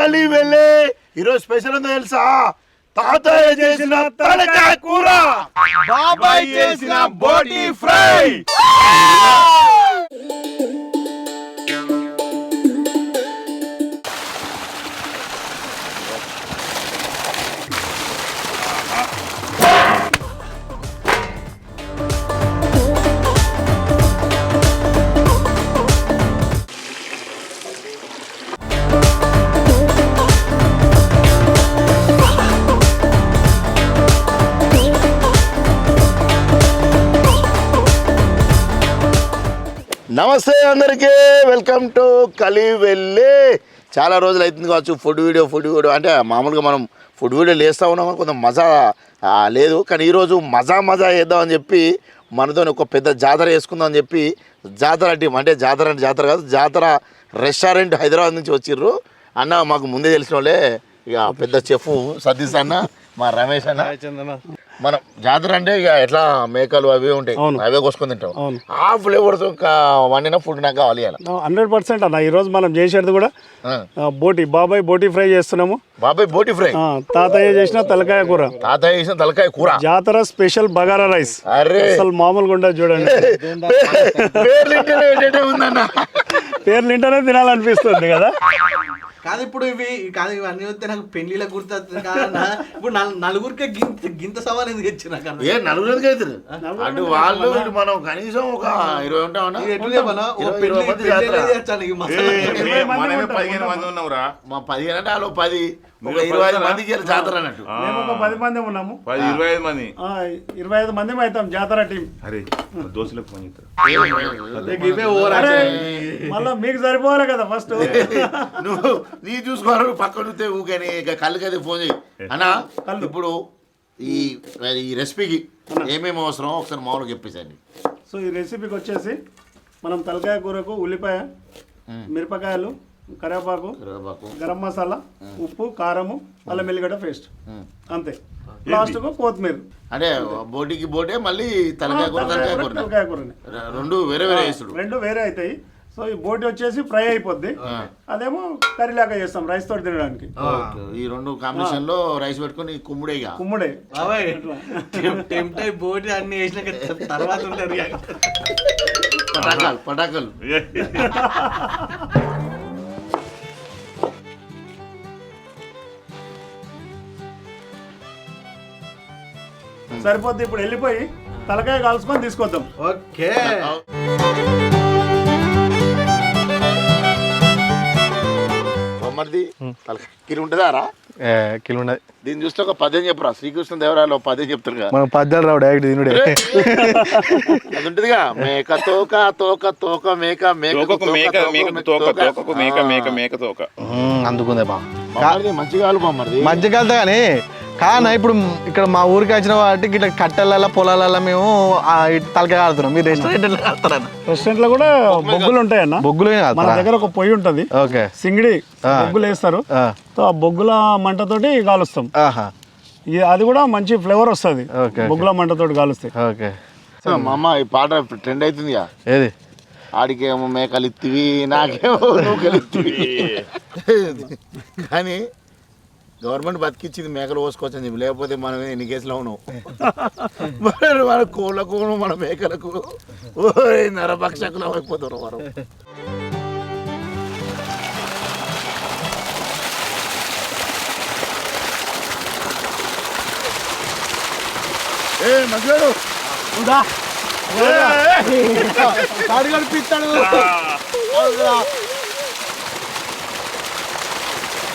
కలి వెళ్ళే ఈరోజు స్పెషల్ ఉందో తెలుసా? తాతయ్య చేసిన తలకాయ కూర, బాబాయ్ చేసిన బోటి ఫ్రై. నమస్తే అందరికీ, వెల్కమ్ టు కలివెల్లి. చాలా రోజులు అవుతుంది కావచ్చు ఫుడ్ వీడియో అంటే మామూలుగా మనం ఫుడ్ వీడియోలు వేస్తూ ఉన్నాము, కొంచెం మజా లేదు. కానీ ఈరోజు మజా వేద్దామని చెప్పి మనతో ఒక పెద్ద జాతర వేసుకుందాం అని చెప్పి జాతర టీం, అంటే జాతర కాదు, జాతర రెస్టారెంట్ హైదరాబాద్ నుంచి వచ్చిర్రు. అన్న మాకు ముందే తెలిసిన వాళ్ళే, ఇక పెద్ద చెఫ్ సతీష్ అన్న, మా రమేష్ అన్న. మనం జాతర అంటే ఇక ఎట్లా మేకలు అవి ఉంటాయి, అవే కోసుకొని తింటాం. ఆ ఫ్లేవర్స్ వండిన ఫుడ్ నాకు కావాలి. 100% అన్న. ఈ రోజు మనం చేసేది కూడా బాబాయ్ బోటి ఫ్రై చేస్తున్నాము. బాబాయ్ బోటి ఫ్రై, తాతయ్య చేసిన తలకాయ కూర, జాతర స్పెషల్ బగారా రైస్. అరే అసలు మామూలుగా ఉండదు చూడండి. పేర్లు వింటేనే తినాలనిపిస్తుంది కదా. కాదు ఇప్పుడు ఇవన్నీ వస్తే నాకు పెళ్లిలో గుర్తొస్తుంది. ఇప్పుడు నలుగురికి గింత సవాల్ ఎందుకు ఇచ్చిన? నలుగురికి అవుతుంది అటు వాళ్ళు మనం కనీసం ఒక 20 ఉంటామన్నా. 15 మంది ఉన్నావురా. మా 15 అంటే వాళ్ళు 10 25 మందికి జాతర అన్నట్టు. 10 మంది ఉన్నాము. 25 మంది 25 మంది అవుతాం జాతర టీం. మళ్ళీ మీకు సరిపోవాలి కదా. ఫస్ట్ నువ్వు నీ చూసుకోవాలి, పక్కన ఊకని కళ్ళకైతే ఫోన్ చేయి అన్నా. ఇప్పుడు ఈ రెసిపీకి ఏమేమి అవసరం ఒకసారి మామూలుగా చెప్పేసండి. సో ఈ రెసిపీకి వచ్చేసి మనం తలకాయ కూరకు ఉల్లిపాయ, మిరపకాయలు, కరివేపాకు, గరం మసాలా, ఉప్పు, కారము, అల్లం వెల్లిగడ్డ పేస్ట్, అంతే. లాస్ట్ కు కొత్తిమీర. అంటే బోటికి బోటే, మళ్ళీ తలకాయ కూర రెండు వేరే అవుతాయి. సో ఈ బోటి వచ్చేసి ఫ్రై అయిపోద్ది, అదేమో కర్రీ లాగా చేస్తాం రైస్ తోటి తినడానికి. ఈ రెండు కాంబినేషన్ లో రైస్ పెట్టుకుని కుమ్ముడే బోటి అన్ని వేసిన తర్వాత ఉంటారు పటాకలు. సరిపోద్ది. ఇప్పుడు వెళ్ళిపోయి తలకాయ కాల్చుకొని తీసుకొద్దాం. ఓకే. మరిది కిలో ఉంటుందారా? కిలో ఉండదు. దీన్ని చూస్తే ఒక 10 చెప్పురా. శ్రీకృష్ణ దేవరాయలు 10 చెప్తారు కదా, మనం 10 రావు డైరెక్ట్ తినుడే. అది ఉంటుందిగా, మేక తోక తోక తోక మేక మేక తోక అందుకుందే బా. మంచిగా మంచిగా వెళ్తా కానీ కానా ఇప్పుడు ఇక్కడ మా ఊరికి వచ్చిన వాటికి ఇట్లా కట్టెల పొలాలలో మేము తలకాయ ఆడుతున్నాం. మీరు రెస్టారెంట్ లో కూడా బొగ్గులు ఉంటాయన్న. బొగ్గులు మన దగ్గర ఒక పొయ్యి ఉంటది, సింగిడి బొగ్గులు వేస్తారు. ఆ బొగ్గుల మంటతోటి కాలుస్తాం. అది కూడా మంచి ఫ్లేవర్ వస్తుంది బొగ్గుల మంటతోటి కాలుస్తాయి. మా అమ్మ ఈ పాట ట్రెండ్ అవుతుంది. ఏది? ఆడికేమో మేకలు ఇత్తివి, నాకేమో నూకలు ఇత్తివి. కానీ గవర్నమెంట్ బతికిచ్చింది మేకలు కోసుకోవచ్చని, లేకపోతే మనం ఎన్ని కేసులో ఉన్నాం. మన కోళ్ళకు మన మేకలకు నరభక్షకులు అయిపోతారు మనం. మంచిగాడు కడిపిస్తాడు.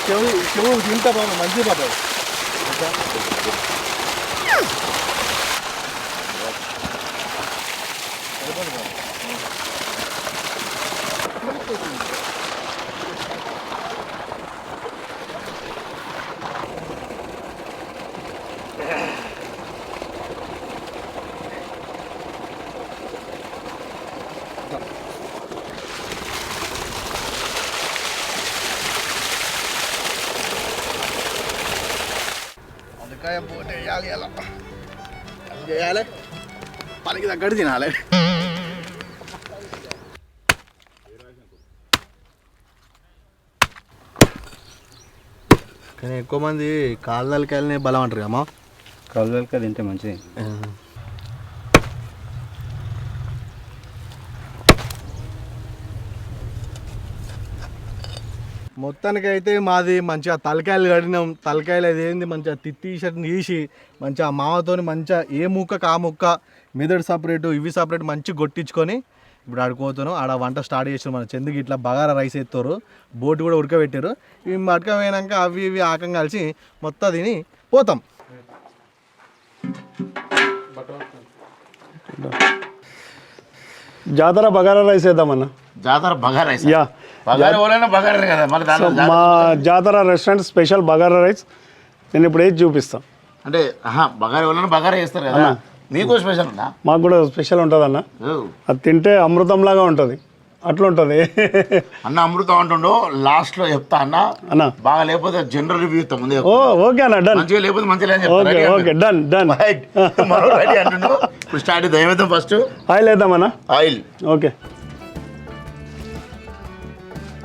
చెవు తింటా బాబు, మంచి పడ్డాడు. పోతే వేయాలి, అలా చేయాలి, పనికి తగ్గట్టు తినాలి. కానీ ఎక్కువ మంది కాళ్ళకెళ్ళని బలం అంటారు అమ్మా. కలవలక తింటే మంచిది. మొత్తానికైతే మాది మంచిగా తలకాయలు కడినాం. తలకాయలు అది ఏంది మంచిగా తిత్తి షర్ట్ని తీసి మంచిగా మామతోని మంచిగా ఏ ముక్కకు ఆ ముక్క మెదడు సపరేటు ఇవి సపరేట్ మంచిగా కొట్టించుకొని ఇప్పుడు ఆడుకోతున్నాం. ఆడ వంట స్టార్ట్ చేసారు మన చందుకి. ఇట్లా బగారా రైస్ ఎత్తారు, బోటు కూడా ఉడకబెట్టారు. ఇవి మడకపోయినాక అవి ఇవి ఆకం కలిసి మొత్తం తిని పోతాం. జాతర బగారా రైస్ వేద్దామన్న. జాతర బగారా రైస్. యా, బగారా ఎవరైనా బగారా కదా మరి దాంట్లో మా జాతర రెస్టారెంట్ స్పెషల్ బగారా రైస్ నేను ఇప్పుడు ఏది చూపిస్తాను. అంటే బగారా ఎవరైనా బగారా చేస్తారు కదా, మీకు స్పెషల్ ఉందా? మాకు కూడా స్పెషల్ ఉంటుంది అన్న. అది తింటే అమృతంలాగా ఉంటుంది, అట్లా ఉంటుంది. అన్న అమృతం అంటుండో లాస్ట్ లో చెప్తా అన్న. అన్న బాగా లేకపోతే జనరల్ రివ్యూ ఇస్తాం ముందే. ఓకే అన్న, డన్. మంచిగా లేకపోతే మంచిగా లేని ఓకే ఓకే, డన్ డన్. అంటుండో ఇప్పుడు స్టార్ట్ చేద్దాం. ఏమేద్దాం ఫస్ట్? ఆయిల్ వేద్దామన్నా. ఆయిల్ ఓకే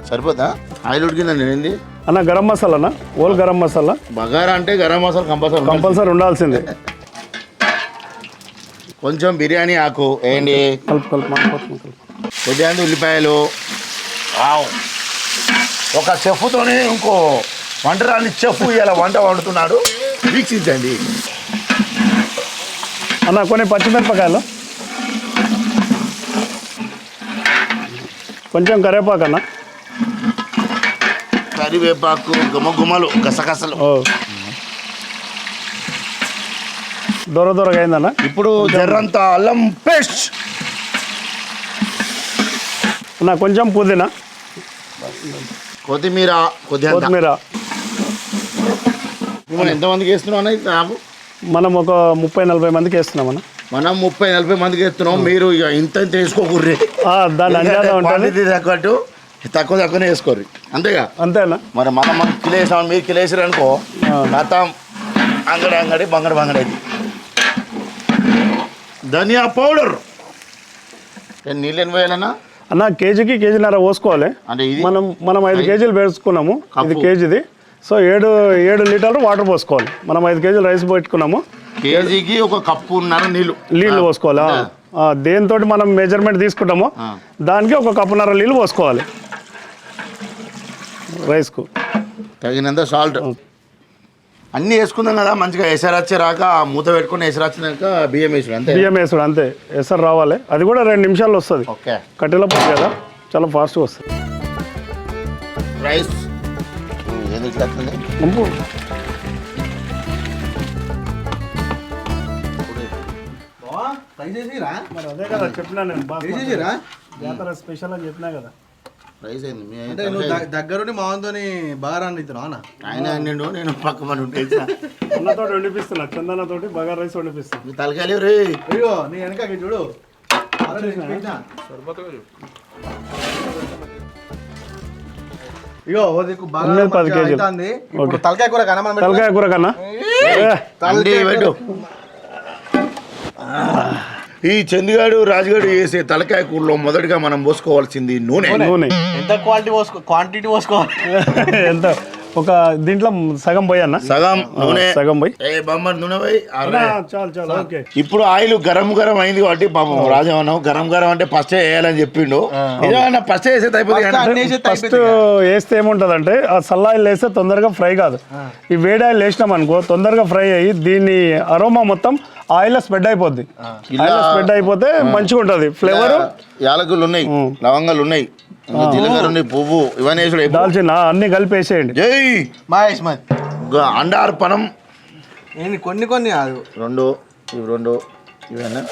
సరిపోతా? ఆయిల్ ఉడికిందండి ఏంది అన్న? గరం మసాలా అన్న, ఓల్ గరం మసాలా. బగారా అంటే గరం మసాలా కంపల్సరీ కంపల్సరీ ఉండాల్సిందే. కొంచెం బిర్యానీ ఆకు వేయండి. కలుపు కలుపు. కొద్దిగా ఉల్లిపాయలు. వావ్. ఒక చెఫ్తోనే ఇంకో వంటరాని చెఫ్ ఇలా వంట వండుతున్నాడు, వీక్షించండి. అన్న కొన్ని పచ్చిమిరపకాయలు, కొంచెం కరివేపాకు అన్న. కరివేపాకు, గుమ్మలు, గసగసలు. దొరదొరగా అయిందన్న. ఇప్పుడు జర్రంత అల్లం పేస్ట్ అన్న. కొంచెం పుదీనా, కొత్తిమీర, కొత్తిమీర. మనం ఎంతమందికి వేస్తున్నాం అన్న? మనం ఒక 30-40 మందికి వేస్తున్నామన్న. మనం 30-40 మందికి వేస్తున్నాం. మీరు ఇక ఇంత ఇంత వేసుకోకూర్రి, దాని అందాజా ఉంటుంది. తగ్గట్టు తక్కువనే వేసుకోర్రి, అంతేగా? అంతేనా? మరి మనం కిలో వేసామని మీరు కిలో వేసారు అనుకో, మొత్తం అంగడి బంగడి అయితే. ధనియా పౌడర్. నీళ్ళు ఎన్ని వేయాలన్నా అన్న? కేజీకి కేజీన్నర పోసుకోవాలి. అంటే ఇది మనం 5 కేజీలు వేసుకున్నాము, ఇది కేజీది. సో 7 లీటర్లు వాటర్ పోసుకోవాలి. మనం 5 కేజీలు రైస్ పెట్టుకున్నాము, కేజీకి 1 కప్పున్నర నీళ్ళు పోసుకోవాలి. దేంతో మనం మెజర్మెంట్ తీసుకుంటామో దానికి 1 కప్పున్నర నీళ్ళు పోసుకోవాలి రైస్కు. తగినంత సాల్ట్ అన్నీ వేసుకుందాం కదా. మంచిగా ఎసరు వచ్చేరాక మూత పెట్టుకుని ఎసరు వచ్చినాక బియ్యం వేసుడు, అంతే. బియ్యం వేసుడు అంతే. ఎసరు రావాలి, అది కూడా 2 నిమిషాల్లో వస్తుంది. ఓకే. కట్టెల పొడి కదా, చాలా ఫాస్ట్గా వస్తుంది. రైస్ మరి అదే కదా చెప్పినా నేను, జాతర స్పెషల్ అని చెప్పినా కదా. రైస్ అయింది. అంటే నువ్వు దగ్గరుండి మావంతోని బగారా వండుతున్నావు అన్న? ఆయన అన్నిండు, నేను పక్క పని ఉంటే అన్నతో వండిపిస్తున్నా, చందనతోటి బగారా రైస్ వండిపిస్తున్నా. మీ తలకాయలు రే. అయ్యో నీ వెనక చూడు. ఇగో ఉన్నది 10 కేజీలు. తలకాయ కూర కన్నా మనం తలకాయ కూర కన్నా పెట్టు. ఈ చందిగాడు రాజుగాడు చేసే తలకాయ కూరలో మొదటిగా మనం పోసుకోవాల్సింది నూనె. ఎంత క్వాంటిటీ పోసుకోవాలి? ఎంత? ఒక దీంట్లో సగం పోయి అన్న. సగం నూనె, సగం పోయి. బొమ్మడి నూనె పోయి. చాలు ఓకే. ఇప్పుడు ఆయిల్ గరం అయింది కాబట్టి పాపం రాజమన్నావు గరం అంటే ఫస్ట్ వేయాలని చెప్పిండు. ఫస్ట్ వేసేది అయిపోతుంది. ఫస్ట్ వేస్తే ఏముంటదంటే ఆ సల్లాయిల్ వేస్తే తొందరగా ఫ్రై కాదు. ఈ వేడి ఆయిల్ వేసినాం అనుకో తొందరగా ఫ్రై అయ్యి దీన్ని అరోమా మొత్తం ఆయిల్ స్ప్రెడ్ అయిపోద్ది. స్ప్రెడ్ అయిపోతే మంచిగా ఉంటది ఫ్లేవర్. యాలకులు ఉన్నాయి, లవంగాలు ఉన్నాయి, జీలకర్ర ఉన్నాయి, పువ్వు ఇవన్నీ దాల్చిన అన్ని కలిపి వేసేయండి. జై మహేష్ మరి అండార్పణం. కొన్ని కాదు, 2 ఇవి 2 ఇవేనా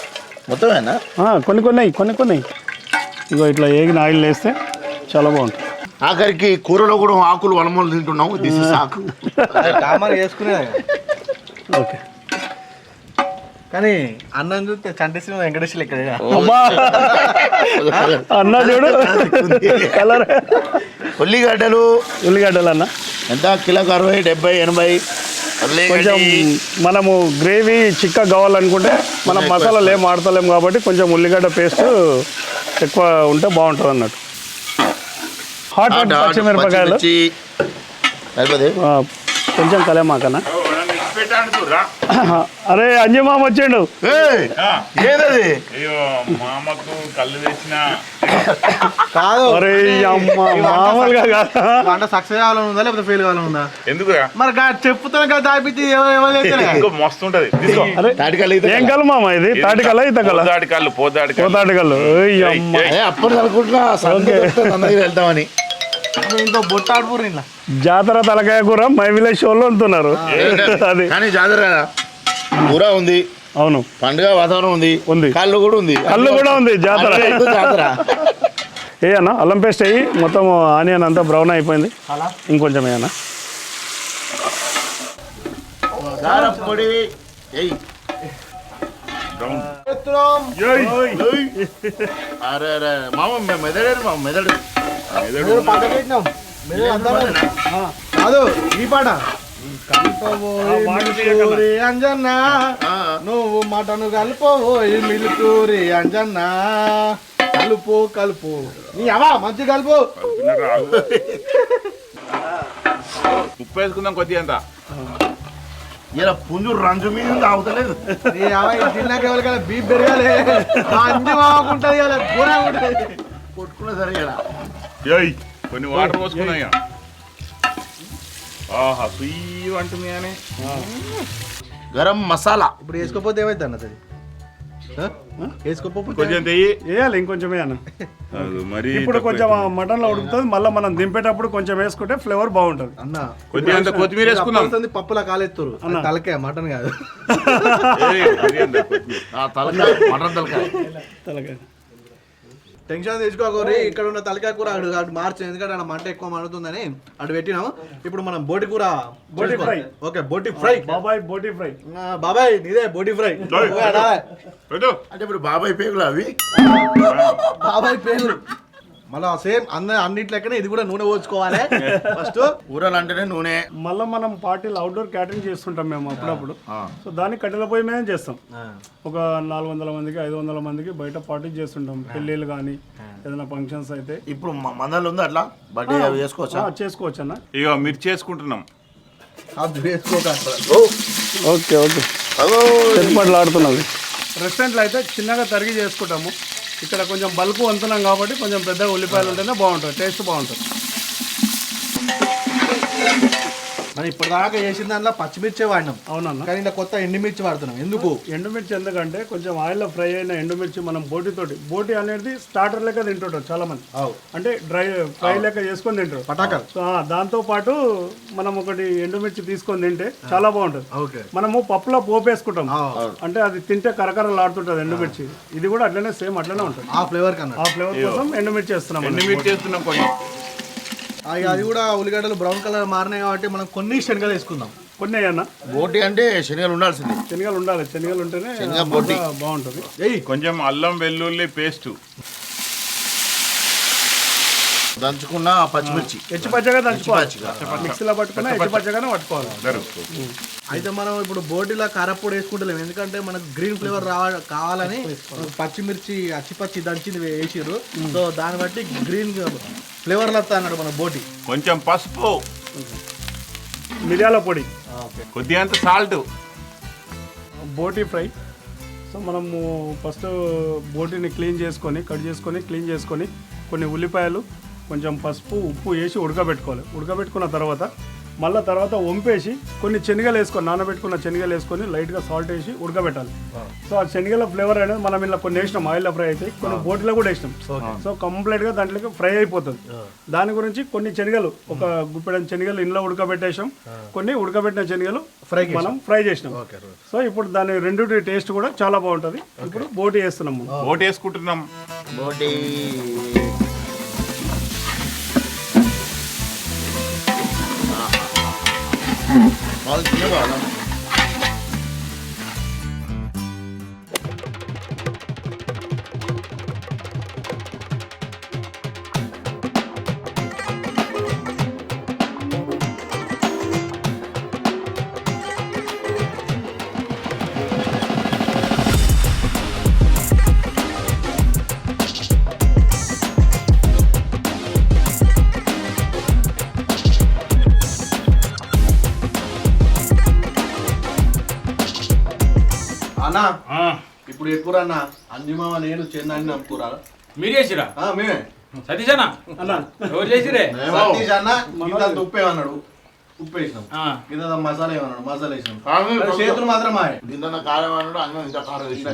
మొత్తమేనా? కొన్ని ఇగో ఇట్లా ఏగిన ఆయిల్ వేస్తే చాలా బాగుంటుంది. ఆఖరికి కూరలో కూడా ఆకులు వనమూలు తింటున్నాము. దిస్ ఇస్ ఆకు వేసుకునే. ఓకే. కానీ అన్నం చూస్తే చంటేసిన వెంకటేశ్వర ఇక్కడ అన్న చూడు కలర్. ఉల్లిగడ్డలు అన్న ఎంత? కిలోకి 60, 70, 80. కొంచెం మనము గ్రేవీ చిక్కగా కావాలనుకుంటే మనం మసాలాలు ఏం వాడతలేము కాబట్టి కొంచెం ఉల్లిగడ్డ పేస్ట్ ఎక్కువ ఉంటే బాగుంటుంది అన్నట్టు. హాట్ పచ్చిమిరపకాయలు కొంచెం కలేమాకనా అరే అంజయ్ మామ వచ్చిండు. ఏయ్, ఏదది అయ్యో మామకు కళ్ళు తెచ్చిన కాదు అరే అమ్మ మామూలుగా కాదా? వంట సక్సెస్ కావాలని ఉందా లేకపోతే ఫెయిల్ కావాలని ఉందా? ఎందుకురా మరి చెప్పుతాను కదా దాపితే ఇంకో మస్తు ఉంటది తీసుకో. తాటికల్లి ఏం కలు మామ ఇది? తాటికల్లా ఈత కల్లా? పోతాడి కళ్ళు పోతాడి కళ్ళు పోతాటికల్లు. అమ్మ అప్పుడు అనుకుంటున్నా సందకి వెళ్తామని. ఇంకో బొట్టాడుపూర్ ఇలా జాతర తలకాయ కూర మై విలేజ్ షోలో అంటున్నారు. అది కానీ జాతర కూర ఉంది, అవును పండుగ వాతావరణం ఉంది, ఉంది. కళ్ళు కూడా ఉంది, కళ్ళు కూడా ఉంది. జాతర జాతర. ఏ అన్న అల్లం పేస్ట్ అయ్యి మొత్తం ఆనియన్ అంతా బ్రౌన్ అయిపోయింది. ఇంకొంచెం ఏమన్నా పొడి ఏయ్. అరే అరే మామ మెదడు మామ మెదడు. కాదు ఈ పాట కలుపబోయి అంజన్న నువ్వు మటను కలుపబోయి మిలుకూరి అంజన్న కలుపు కలుపు నీ అవా మంచి కలుపు. ఉప్పు వేసుకుందాం కొద్దిగా అంత. ఇలా పుంజు రంజు మీద తాగుతలేదు. నీ అవా తిన్నాక ఎవరికైనా బీప్ పెరగాలి. అంజి మాకుంటది కదా కూర ఉంటుంది. కొట్టుకున్నా సరే ఇలా ఏయ్ కొన్ని వాటర్ పోసుకున్నాం ఇక. ఆహా సుయ్యి అంటుంది కానీ గరం మసాలా ఇప్పుడు వేసుకోపోతే ఏమైతే అన్నది వేసుకోపోతే కొంచెం తెయ్యి. వేయాలి, ఇంకొంచెం వేయాలి. మరి ఇప్పుడు కొంచెం మటన్లో ఉడుకుతుంది, మళ్ళీ మనం దింపేటప్పుడు కొంచెం వేసుకుంటే ఫ్లేవర్ బాగుంటుంది. అన్న కొద్దిగా అంత కొత్తిమీర వేసుకుందాం. పప్పులా కాలెత్తురు తలకాయ మటన్ కాదు. తలకాయ మటన్ తలకాయ. తలకాయ టెన్షన్ తెచ్చుకోకూరి. ఇక్కడ ఉన్న తలకాయ కూర అటు మార్చి, ఎందుకంటే అక్కడ మంట ఎక్కువ మండుతుందని అటు పెట్టినాము. ఇప్పుడు మనం బోటి కూర, బోటి ఫ్రై. ఓకే బోటి ఫ్రై. బాబాయ్ బోటి ఫ్రై. బాబాయ్ నీదే బోటి ఫ్రై. పెట్టు. అంటే ఇప్పుడు బాబాయ్ పేగులు అవి. బాబాయ్ పేరు మళ్ళా సేమ్ అన్నిట్లెక్కనే ఇది కూడా నూనె పోసుకోవాలి ఫస్ట్. కూరలు అంటేనే నూనె. మళ్ళీ మనం పార్టీలు అవుట్డోర్ క్యాటరింగ్ చేస్తుంటాం మేము అప్పుడప్పుడు. సో దాన్ని కట్టెల పొయ్యి మీద చేస్తాం. ఒక 400 మందికి 500 మందికి బయట పార్టీలు చేస్తుంటాం. పెళ్ళిళ్ళు కానీ ఏదైనా ఫంక్షన్స్ అయితే. ఇప్పుడు మందలు ఉంది అట్లా బర్త్డే అవి చేసుకోవచ్చా? చేసుకోవచ్చు అన్న. ఇక మిర్చి వేసుకుంటున్నాం. అది వేసుకోక ఓకే ఓకే చెట్టు ఆడుతున్నది. రెస్టారెంట్లో అయితే చిన్నగా తరిగి చేసుకుంటాము. ఇక్కడ కొంచెం బల్క్ వంతున్నాం కాబట్టి కొంచెం పెద్దగా ఉల్లిపాయలు ఉంటేనే బాగుంటుంది, టేస్ట్ బాగుంటుంది. మనం ఇప్పటిదాకా చేసిన దాంట్లో పచ్చిమిర్చి వాడినాం. అవునన్నా. కానీ ఇలా కొత్త ఎండుమిర్చి వాడుతున్నాం. ఎందుకు ఎండుమిర్చి ఎందుకంటే కొంచెం ఆయిల్లో ఫ్రై అయిన ఎండుమిర్చి మనం బోటితోటి, బోటి అనేది స్టార్టర్ లెక్క తింటుంటారు చాలా మంది. అంటే డ్రై ఫ్రై లెక్క చేసుకొని తింటారు పటాకాలు. సో దాంతో పాటు మనం ఒకటి ఎండుమిర్చి తీసుకొని తింటే చాలా బాగుంటుంది. మనము పప్పులో పోపు వేసుకుంటాం, అంటే అది తింటే కరకరలాడుతుంటది ఎండుమిర్చి. ఇది కూడా అట్లనే సేమ్ అట్లనే ఉంటుంది. ఆ ఫ్లేవర్ కన్నా ఆ ఫ్లేవర్ కోసం ఎండుమిర్చి వేస్తున్నాం. మిర్చి వేస్తున్నాం కొంచెం. అది కూడా ఉల్లిగడ్డలు బ్రౌన్ కలర్ మారినాయి కాబట్టి మనం కొన్ని శనగలు వేసుకుందాం. కొన్ని అయ్యన్నా బోటి అంటే శనగలు ఉండాల్సింది. శనగలు ఉండాలి, శనగలు ఉంటేనే బోటి బాగుంటుంది. కొంచెం అల్లం వెల్లుల్లి పేస్ట్, దంచుకున్న పచ్చిమిర్చి ఎచ్చి పచ్చగా దంచుకోవాలి. మిక్సీలో పట్టుకున్నా ఎచ్చి పచ్చగానే పట్టుకోవాలి. అయితే మనం ఇప్పుడు బోటిలో కారప్పొడి వేసుకుంటలేము, ఎందుకంటే మనకు గ్రీన్ ఫ్లేవర్ కావాలని పచ్చిమిర్చి అచ్చిపచ్చి దంచింది వేసిర్రు. సో దాన్ని బట్టి గ్రీన్ ఫ్లేవర్ వస్తా అన్నాడు మన బోటి. కొంచెం పసుపు, మిరియాల పొడి, కొద్దిగా అంత సాల్ట్. బోటి ఫ్రై. సో మనము ఫస్ట్ బోటిని క్లీన్ చేసుకొని, కట్ చేసుకొని, క్లీన్ చేసుకొని కొన్ని ఉల్లిపాయలు, కొంచెం పసుపు, ఉప్పు వేసి ఉడకబెట్టుకోవాలి. ఉడకబెట్టుకున్న తర్వాత మళ్ళీ తర్వాత వంపేసి కొన్ని శనగలు వేసుకొని, నానబెట్టుకున్న శనగలు వేసుకొని లైట్గా సాల్ట్ వేసి ఉడకబెట్టాలి. సో ఆ శనగల ఫ్లేవర్ అనేది మనం ఇలా కొన్ని వేసినాం, ఆయిల్లో ఫ్రై అవుతాయి, కొన్ని బోటిలో కూడా వేసినాం. సో కంప్లీట్గా దాంట్లోకి ఫ్రై అయిపోతుంది. దాని గురించి కొన్ని శనగలు, ఒక గుప్పెడం శనగలు ఇంట్లో ఉడకబెట్టేసాం, కొన్ని ఉడకబెట్టిన శనగలు మనం ఫ్రై చేసినాం. సో ఇప్పుడు దాని రెండింటి టేస్ట్ కూడా చాలా బాగుంటుంది. ఇప్పుడు బోటి వేస్తున్నాం, బోటి వేసుకుంటున్నాం. బోటి అన్న ఇప్పుడు ఎక్కువ అన్న అంజుమామ నేను చెందని కూర మీరు చేసిరా మేమే సతీష్ అన్న అన్న ఎవరు చేసిరే సతీష్ అన్న ఇంత ఉప్పేమన్నాడు ఉప్పు వేసినాం ఇంత మసాలా ఏమన్నాడు మసాలా వేసినాం కానీ చేతులు మాత్రం మాయ ఇంత కారం అన్నాడు అన్నం ఇంత కారం వేసినా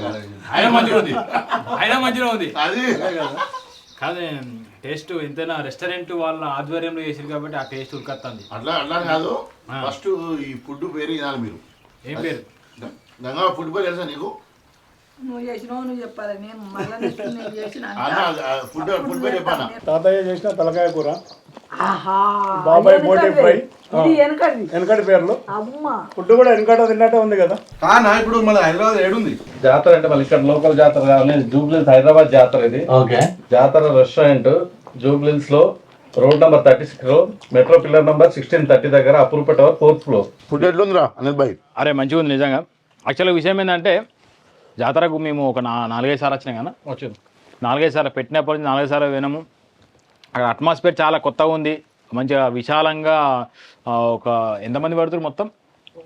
ఆయన మంచిగా ఉంది అది కాదు టేస్ట్ ఎంతైనా రెస్టారెంట్ వాళ్ళ ఆధ్వర్యంలో చేసారు కాబట్టి ఆ టేస్ట్ ఉరికొస్తుంది అట్లా కాదు ఫస్ట్ ఈ ఫుడ్ పేరు వినాలి మీరు. ఏం పేరు గంగా ఫుడ్ పేరు తెలుసా నీకు? నువ్వు చేసినావు నువ్వు చెప్పాలి నేను మళ్ళీ నెక్స్ట్ నేను చేసిన ఫుడ్ పేరు చెప్పానా? తాతయ్య చేసిన తలకాయ కూర, ఆహా బాబాయ్ బోటి ఫ్రై, ఇది వెనకది వెనకటి పేర్లు. అమ్మ ఫుడ్ కూడా వెనకట తిన్నట్టే ఉంది కదా. కానా ఇప్పుడు మన హైదరాబాద్ ఏడుంది జాతర అంటే మళ్ళీ ఇక్కడ లోకల్ జాతర కాదు, జూబ్లీస్ హైదరాబాద్ జాతర ఇది. ఓకే జాతర రెస్టారెంట్ జూబ్లీస్ లో రోడ్ నెంబర్ 36 లో మెట్రో పిల్లర్ నెంబర్ 1630 దగ్గర అప్రూవ్ టవర్ 4th ఫ్లోర్. ఫుడ్ ఎట్లుందిరా అనిల్ భాయ్? అరే మంచిగా ఉంది నిజంగా. యాక్చువల్గా విషయం ఏంటంటే జాతరకు మేము ఒక 4-5 సార్లు వచ్చినాం కదా, వచ్చింది 4-5 సార్లు పెట్టినప్పటి నుంచి 4-5 సార్లు వినము. అక్కడ అట్మాస్ఫియర్ చాలా కొత్తగా ఉంది, మంచిగా విశాలంగా. ఒక ఎంతమంది పడుతున్నారు మొత్తం?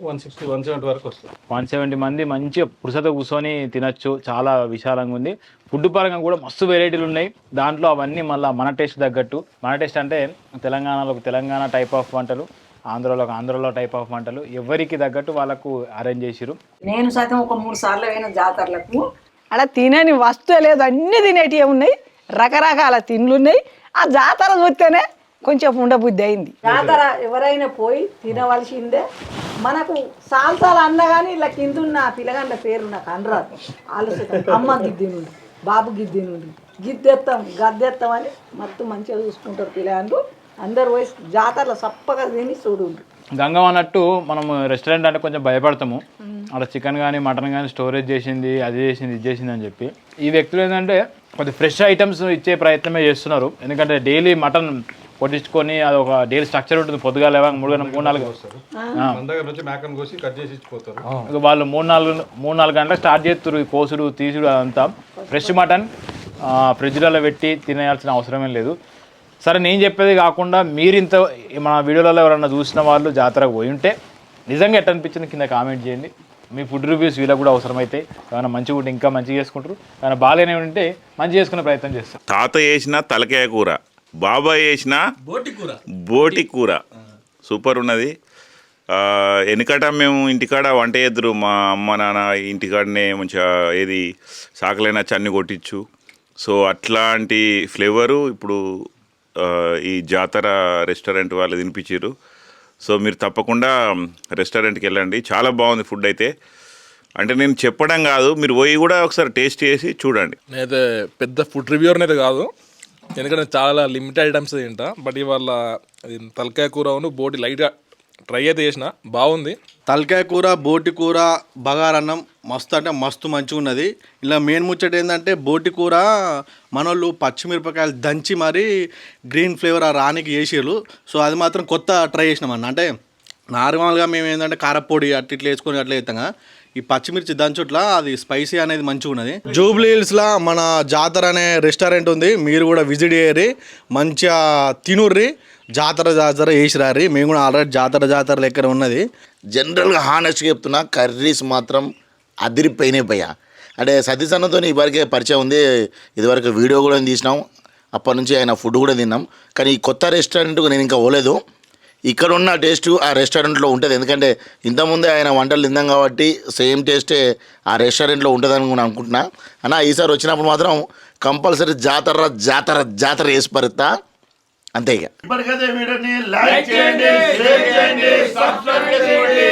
160-170 వరకు వస్తుంది. 170 మంది మంచిగా పురుసతో కూర్చొని తినచ్చు, చాలా విశాలంగా ఉంది. ఫుడ్ పరంగా కూడా మస్తు వెరైటీలు ఉన్నాయి దాంట్లో. అవన్నీ మళ్ళీ మన టేస్ట్ తగ్గట్టు. మన టేస్ట్ అంటే తెలంగాణలో ఒక తెలంగాణ టైప్ ఆఫ్ వంటలు, ఆంధ్రలో ఒక ఆంధ్రలో టైప్ ఆఫ్ వంటలు, ఎవరికి తగ్గట్టు వాళ్ళకు అరేంజ్ చేసిరు. నేను సైతం ఒక 3 సార్లు అయిన జాతరలకు అలా తినని వస్తువు లేదు, అన్ని తినేటివి ఉన్నాయి, రకరకాల తిండ్లు ఉన్నాయి. ఆ జాతర చూస్తేనే కొంచెం ఉండబుద్ధి అయింది. జాతర ఎవరైనా పోయి తినవలసిందే. మనకు సాల్సాలు అన్న కానీ ఇలా కిందున్న పిల్లగండ్ల పేరు నాకు అనరాదు. ఆలోచన అమ్మ గిద్ది నుండి, బాబు గిద్ది నుండి, గిద్దెత్తాం గద్దెత్తాం అని మొత్తం మంచిగా చూసుకుంటారు పిల్లగాండ్రు. అందరు పోయి జాతరలో సప్పగా తిని చూడు. గంగం అన్నట్టు మనం రెస్టారెంట్ అంటే కొంచెం భయపడతాము, అక్కడ చికెన్ కానీ మటన్ కానీ స్టోరేజ్ చేసింది, అది చేసింది, ఇది చేసింది అని చెప్పి. ఈ వ్యక్తులు ఏంటంటే కొద్దిగా ఫ్రెష్ ఐటమ్స్ ఇచ్చే ప్రయత్నమే చేస్తున్నారు. ఎందుకంటే డైలీ మటన్ కొట్టించుకొని అది ఒక డైలీ స్ట్రక్చర్ ఉంటుంది. పొద్దుగా లేవా 3-4 వస్తారు మన దగ్గర నుంచి మేకను కోసి కట్ చేసి ఇచ్చిపోతారు. వాళ్ళు 3-4 గంటలకు స్టార్ట్ చేస్తారు ఈ కోసుడు తీసుడు. అదంతా ఫ్రెష్ మటన్ ఫ్రిడ్జ్లలో పెట్టి తినేయాల్సిన అవసరమే లేదు. సరే నేను చెప్పేది కాకుండా మీరు ఇంత మన వీడియోలలో ఎవరన్నా చూసిన వాళ్ళు జాతరకు పోయి ఉంటే నిజంగా ఎట్లా అనిపించింది కింద కామెంట్ చేయండి. మీ ఫుడ్ రివ్యూస్ వీళ్ళకి కూడా అవసరమైతే. ఏమైనా మంచిగా ఉంటే ఇంకా మంచిగా చేసుకుంటారు, ఏమైనా బాగాలేనే ఉంటే మంచి చేసుకునే ప్రయత్నం చేస్తారు. తాత వేసిన తలకాయ కూర, బాబాయ్ వేసిన బోటి కూర సూపర్ ఉన్నది. వెనుకట మేము ఇంటికాడ వంట చేద్దరు, మా అమ్మ నాన్న ఇంటికాడనే మంచిగా ఏది సాకలైనా చన్ని కొట్టించు. సో అట్లాంటి ఫ్లేవరు ఇప్పుడు ఈ జాతర రెస్టారెంట్ వాళ్ళు తినిపించారు. సో మీరు తప్పకుండా రెస్టారెంట్కి వెళ్ళండి, చాలా బాగుంది ఫుడ్ అయితే. అంటే నేను చెప్పడం కాదు, మీరు పోయి కూడా ఒకసారి టేస్ట్ చేసి చూడండి. నేనైతే పెద్ద ఫుడ్ రివ్యూర్ అయితే కాదు, ఎందుకంటే చాలా లిమిటెడ్ ఐటమ్స్ తింటా. బట్ ఇవాళ తలకాయ కూరను బోటి లైట్గా ట్రై అయితే చేసిన, బాగుంది. తలకాయ కూర, బోటి కూర, బగారన్నం మస్తు అంటే మస్తు మంచిగా ఉన్నది. ఇలా మెయిన్ ముచ్చట ఏంటంటే బోటి కూర మనోళ్ళు పచ్చిమిరపకాయలు దంచి మరి గ్రీన్ ఫ్లేవర్ ఆ రానికి చేసిర్రు. సో అది మాత్రం కొత్త ట్రై చేసినాం అన్న. అంటే నార్మల్గా మేము ఏంటంటే కారపొడి అట్లా ఇట్లా వేసుకొని అట్లా వేస్తాం, ఈ పచ్చిమిర్చి దంచుట్ల అది స్పైసీ అనేది మంచిగా ఉన్నది. జూబ్లీ హిల్స్లో మన జాతర అనే రెస్టారెంట్ ఉంది, మీరు కూడా విజిట్ చేయరి, మంచిగా తినుర్రి, జాతర వేసిరారి. మేము కూడా ఆల్రెడీ జాతర లెక్కన ఉన్నది. జనరల్గా హానెస్ట్గా చెప్తున్నా, కర్రీస్ మాత్రం అదిరిపోయినాయి భయ్య. అంటే సతీష్ అన్నతో ఇదివరకే పరిచయం ఉంది, ఇదివరకు వీడియో కూడా తీసినాం, అప్పటి నుంచి ఆయన ఫుడ్ కూడా తిన్నాం. కానీ ఈ కొత్త రెస్టారెంట్కు నేను ఇంకా పోలేదు. ఇక్కడ ఉన్న టేస్ట్ ఆ రెస్టారెంట్లో ఉంటుంది, ఎందుకంటే ఇంతకుముందే ఆయన వంటలు తిన్నాం కాబట్టి సేమ్ టేస్టే ఆ రెస్టారెంట్లో ఉంటుందని కూడా అనుకుంటున్నా. అన్న ఈసారి వచ్చినప్పుడు మాత్రం కంపల్సరీ జాతర వేసి పరుతా అంతే. ఇక ఇప్పటికైతే వీడియోని లైక్ చేయండి, షేర్ చేయండి, సబ్స్క్రైబ్ చేయండి.